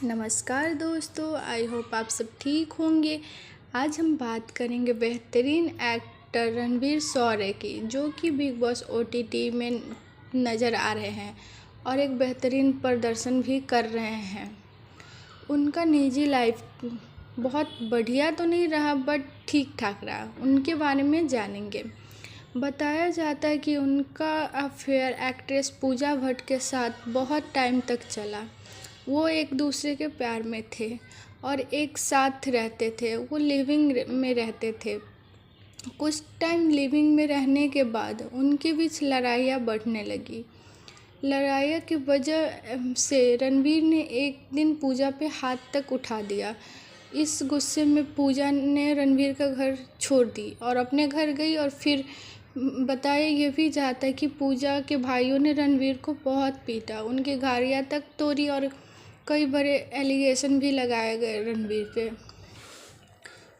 नमस्कार दोस्तों, I hope आप सब ठीक होंगे। आज हम बात करेंगे बेहतरीन एक्टर रणवीर शौर्य की, जो कि बिग बॉस ओटीटी में नज़र आ रहे हैं और एक बेहतरीन प्रदर्शन भी कर रहे हैं। उनका निजी लाइफ बहुत बढ़िया तो नहीं रहा, बट ठीक ठाक रहा। उनके बारे में जानेंगे। बताया जाता है कि उनका अफेयर एक्ट्रेस पूजा भट्ट के साथ बहुत टाइम तक चला। वो एक दूसरे के प्यार में थे और एक साथ रहते थे। वो लिविंग में रहते थे। कुछ टाइम लिविंग में रहने के बाद उनके बीच लड़ाइयाँ बढ़ने लगी। लड़ाइयाँ की वजह से रणवीर ने एक दिन पूजा पे हाथ तक उठा दिया। इस गुस्से में पूजा ने रणवीर का घर छोड़ दी और अपने घर गई। और फिर बताया ये भी जाता है कि पूजा के भाइयों ने रणवीर को बहुत पीटा, उनकी गाड़ियाँ तक तोड़ी और कई बड़े एलिगेशन भी लगाए गए रणवीर पे।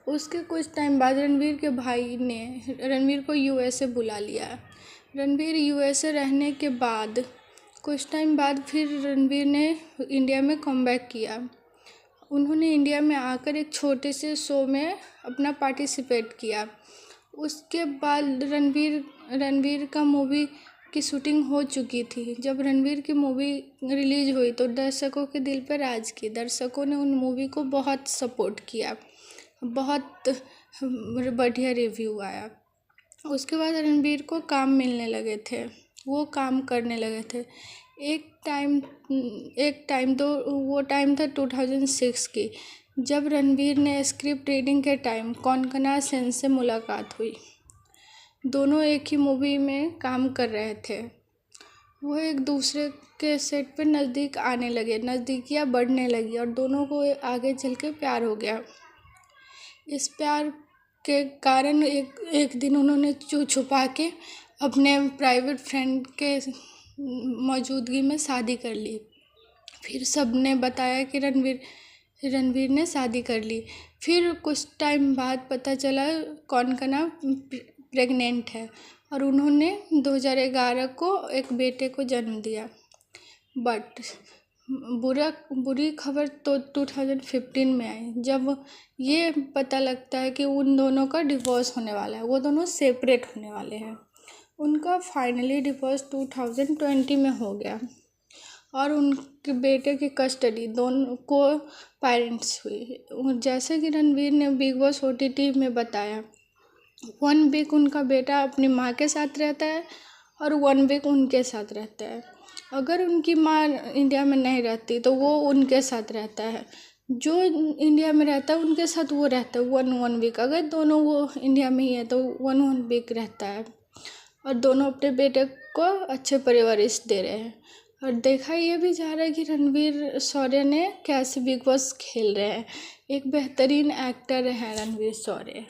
उसके कुछ टाइम बाद रणवीर के भाई ने रणवीर को यूएसए बुला लिया। रणवीर यूएसए रहने के बाद कुछ टाइम बाद फिर रणवीर ने इंडिया में कमबैक किया। उन्होंने इंडिया में आकर एक छोटे से शो में अपना पार्टिसिपेट किया। उसके बाद रणवीर का मूवी की शूटिंग हो चुकी थी। जब रणवीर की मूवी रिलीज़ हुई तो दर्शकों के दिल पर राज की। दर्शकों ने उन मूवी को बहुत सपोर्ट किया, बहुत बढ़िया रिव्यू आया। उसके बाद रणवीर को काम मिलने लगे थे, वो काम करने लगे थे। एक टाइम तो वो टाइम था 2006 की, जब रणवीर ने स्क्रिप्ट रीडिंग के टाइम कोंकणा सेन से मुलाकात हुई। दोनों एक ही मूवी में काम कर रहे थे। वो एक दूसरे के सेट पे नज़दीक आने लगे, नज़दीकियाँ बढ़ने लगी और दोनों को आगे चल के प्यार हो गया। इस प्यार के कारण एक दिन उन्होंने छुपा के अपने प्राइवेट फ्रेंड के मौजूदगी में शादी कर ली। फिर सब ने बताया कि रणवीर ने शादी कर ली। फिर कुछ टाइम बाद पता चला कोंकणा प्रेग्नेंट है और उन्होंने 2011 को एक बेटे को जन्म दिया। बट बुरी खबर तो 2015 में आई, जब ये पता लगता है कि उन दोनों का डिवोर्स होने वाला है। वो दोनों सेपरेट होने वाले हैं। उनका फाइनली डिवोर्स 2020 में हो गया और उनके बेटे की कस्टडी दोनों को पेरेंट्स हुई। जैसे कि रणवीर ने बिग बॉस ओटीटी में बताया, 1 वीक उनका बेटा अपनी माँ के साथ रहता है और 1 वीक उनके साथ रहता है। अगर उनकी माँ इंडिया में नहीं रहती तो वो उनके साथ रहता है। जो इंडिया में रहता है उनके साथ वो रहता है 1 वीक। अगर दोनों वो इंडिया में ही है तो 1 वीक रहता है। और दोनों अपने बेटे को अच्छे परवरिश दे रहे हैं। और देखा ये भी जा रहा है कि रणवीर शौर्य ने कैसे बिग बॉस खेल रहे हैं। एक बेहतरीन एक्टर है रणवीर शौर्य।